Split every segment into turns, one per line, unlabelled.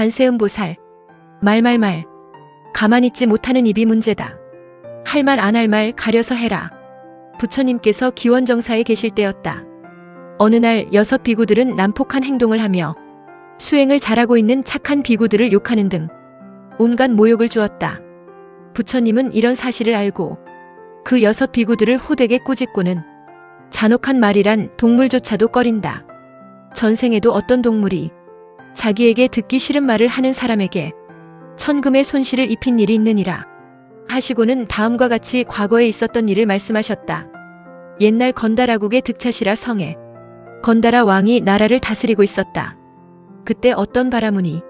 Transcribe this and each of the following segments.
관세음보살. 말. 가만히 있지 못하는 입이 문제다. 할 말 안 할 말 가려서 해라. 부처님께서 기원정사에 계실 때였다. 어느 날 6 비구들은 난폭한 행동을 하며 수행을 잘하고 있는 착한 비구들을 욕하는 등 온갖 모욕을 주었다. 부처님은 이런 사실을 알고 그 6 비구들을 호되게 꾸짖고는 잔혹한 말이란 동물조차도 꺼린다. 전생에도 어떤 동물이 자기에게 듣기 싫은 말을 하는 사람에게 천금의 손실을 입힌 일이 있느니라 하시고는 다음과 같이 과거에 있었던 일을 말씀하셨다. 옛날 건다라국의 득차시라 성에 건다라 왕이 나라를 다스리고 있었다. 그때 어떤 바라문이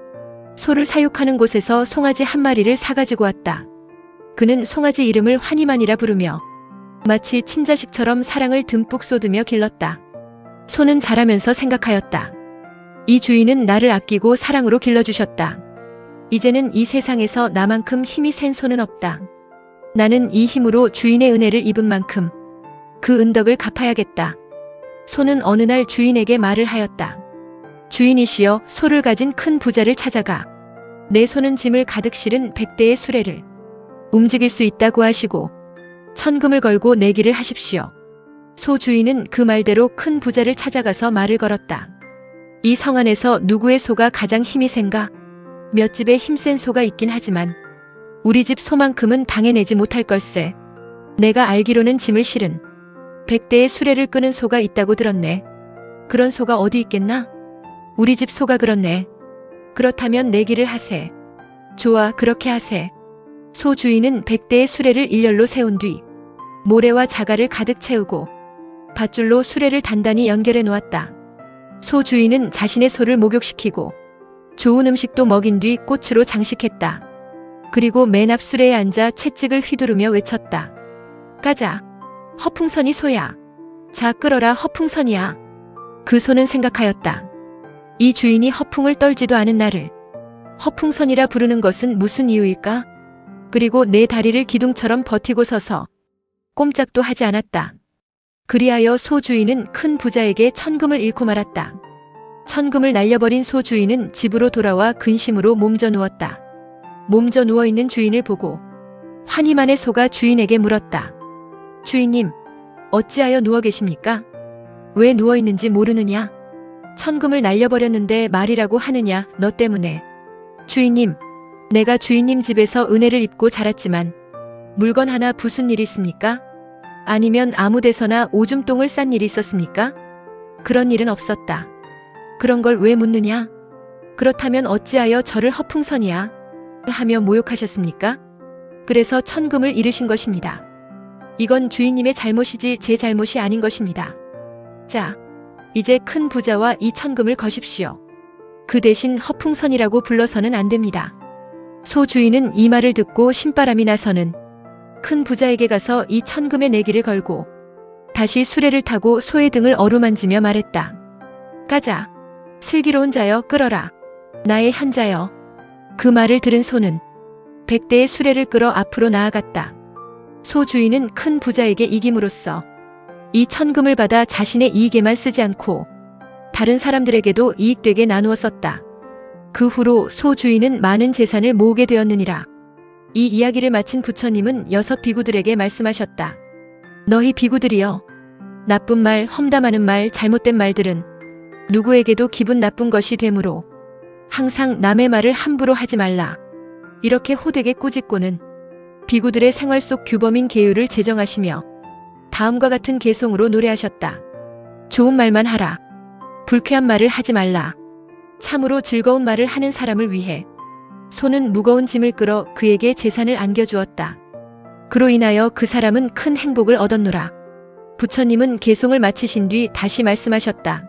소를 사육하는 곳에서 송아지 한 마리를 사가지고 왔다. 그는 송아지 이름을 환희만이라 부르며 마치 친자식처럼 사랑을 듬뿍 쏟으며 길렀다. 소는 자라면서 생각하였다. 이 주인은 나를 아끼고 사랑으로 길러주셨다. 이제는 이 세상에서 나만큼 힘이 센 소는 없다. 나는 이 힘으로 주인의 은혜를 입은 만큼 그 은덕을 갚아야겠다. 소는 어느 날 주인에게 말을 하였다. 주인이시여, 소를 가진 큰 부자를 찾아가 내 소는 짐을 가득 실은 100대의 수레를 움직일 수 있다고 하시고 천금을 걸고 내기를 하십시오. 소 주인은 그 말대로 큰 부자를 찾아가서 말을 걸었다. 이 성 안에서 누구의 소가 가장 힘이 센가? 몇 집에 힘센 소가 있긴 하지만 우리 집 소만큼은 당해내지 못할 걸세. 내가 알기로는 짐을 실은 100대의 수레를 끄는 소가 있다고 들었네. 그런 소가 어디 있겠나? 우리 집 소가 그렇네. 그렇다면 내기를 하세. 좋아, 그렇게 하세. 소 주인은 100대의 수레를 일렬로 세운 뒤 모래와 자갈을 가득 채우고 밧줄로 수레를 단단히 연결해 놓았다. 소 주인은 자신의 소를 목욕시키고 좋은 음식도 먹인 뒤 꽃으로 장식했다. 그리고 맨 앞 수레에 앉아 채찍을 휘두르며 외쳤다. 가자. 허풍선이 소야. 자, 끌어라 허풍선이야. 그 소는 생각하였다. 이 주인이 허풍을 떨지도 않은 나를 허풍선이라 부르는 것은 무슨 이유일까? 그리고 내 다리를 기둥처럼 버티고 서서 꼼짝도 하지 않았다. 그리하여 소 주인은 큰 부자에게 천금을 잃고 말았다. 천금을 날려버린 소 주인은 집으로 돌아와 근심으로 몸져 누웠다. 몸져 누워있는 주인을 보고 환희만의 소가 주인에게 물었다. 주인님, 어찌하여 누워 계십니까? 왜 누워있는지 모르느냐? 천금을 날려버렸는데 말이라고 하느냐, 너 때문에. 주인님, 내가 주인님 집에서 은혜를 입고 자랐지만 물건 하나 부순 일이 있습니까? 아니면 아무 데서나 오줌똥을 싼 일이 있었습니까? 그런 일은 없었다. 그런 걸 왜 묻느냐? 그렇다면 어찌하여 저를 허풍선이야? 하며 모욕하셨습니까? 그래서 천금을 잃으신 것입니다. 이건 주인님의 잘못이지 제 잘못이 아닌 것입니다. 자, 이제 큰 부자와 이 천금을 거십시오. 그 대신 허풍선이라고 불러서는 안 됩니다. 소 주인은 이 말을 듣고 신바람이 나서는 큰 부자에게 가서 이 천금의 내기를 걸고 다시 수레를 타고 소의 등을 어루만지며 말했다. 가자. 슬기로운 자여, 끌어라. 나의 현자여. 그 말을 들은 소는 100대의 수레를 끌어 앞으로 나아갔다. 소 주인은 큰 부자에게 이김으로써 이 천금을 받아 자신의 이익에만 쓰지 않고 다른 사람들에게도 이익되게 나누어 썼다. 그 후로 소 주인은 많은 재산을 모으게 되었느니라. 이 이야기를 마친 부처님은 6 비구들에게 말씀하셨다. 너희 비구들이여, 나쁜 말, 험담하는 말, 잘못된 말들은 누구에게도 기분 나쁜 것이 되므로 항상 남의 말을 함부로 하지 말라. 이렇게 호되게 꾸짖고는 비구들의 생활 속 규범인 계율을 제정하시며 다음과 같은 개송으로 노래하셨다. 좋은 말만 하라. 불쾌한 말을 하지 말라. 참으로 즐거운 말을 하는 사람을 위해 소는 무거운 짐을 끌어 그에게 재산을 안겨주었다. 그로 인하여 그 사람은 큰 행복을 얻었노라. 부처님은 개송을 마치신 뒤 다시 말씀하셨다.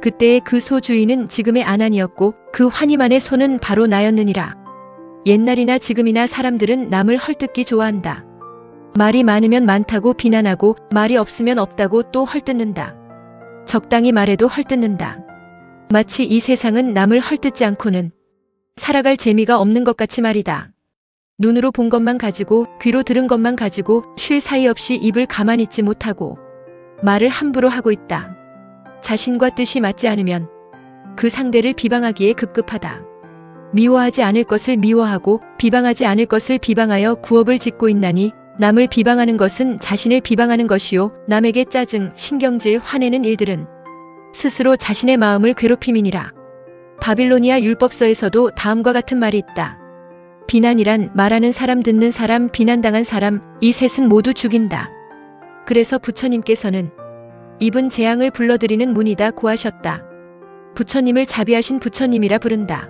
그때의 그 소 주인은 지금의 아난이었고 그 환희만의 소는 바로 나였느니라. 옛날이나 지금이나 사람들은 남을 헐뜯기 좋아한다. 말이 많으면 많다고 비난하고 말이 없으면 없다고 또 헐뜯는다. 적당히 말해도 헐뜯는다. 마치 이 세상은 남을 헐뜯지 않고는 살아갈 재미가 없는 것 같이 말이다. 눈으로 본 것만 가지고 귀로 들은 것만 가지고 쉴 사이 없이 입을 가만히 있지 못하고 말을 함부로 하고 있다. 자신과 뜻이 맞지 않으면 그 상대를 비방하기에 급급하다. 미워하지 않을 것을 미워하고 비방하지 않을 것을 비방하여 구업을 짓고 있나니 남을 비방하는 것은 자신을 비방하는 것이요 남에게 짜증, 신경질, 화내는 일들은 스스로 자신의 마음을 괴롭힘이니라. 바빌로니아 율법서에서도 다음과 같은 말이 있다. 비난이란 말하는 사람, 듣는 사람, 비난당한 사람, 이 셋은 모두 죽인다. 그래서 부처님께서는 입은 재앙을 불러들이는 문이다 고하셨다. 부처님을 자비하신 부처님이라 부른다.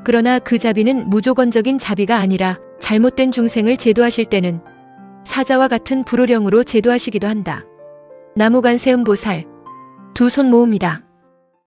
그러나 그 자비는 무조건적인 자비가 아니라 잘못된 중생을 제도하실 때는 사자와 같은 불호령으로 제도하시기도 한다. 나무관세음보살 두 손 모음이다.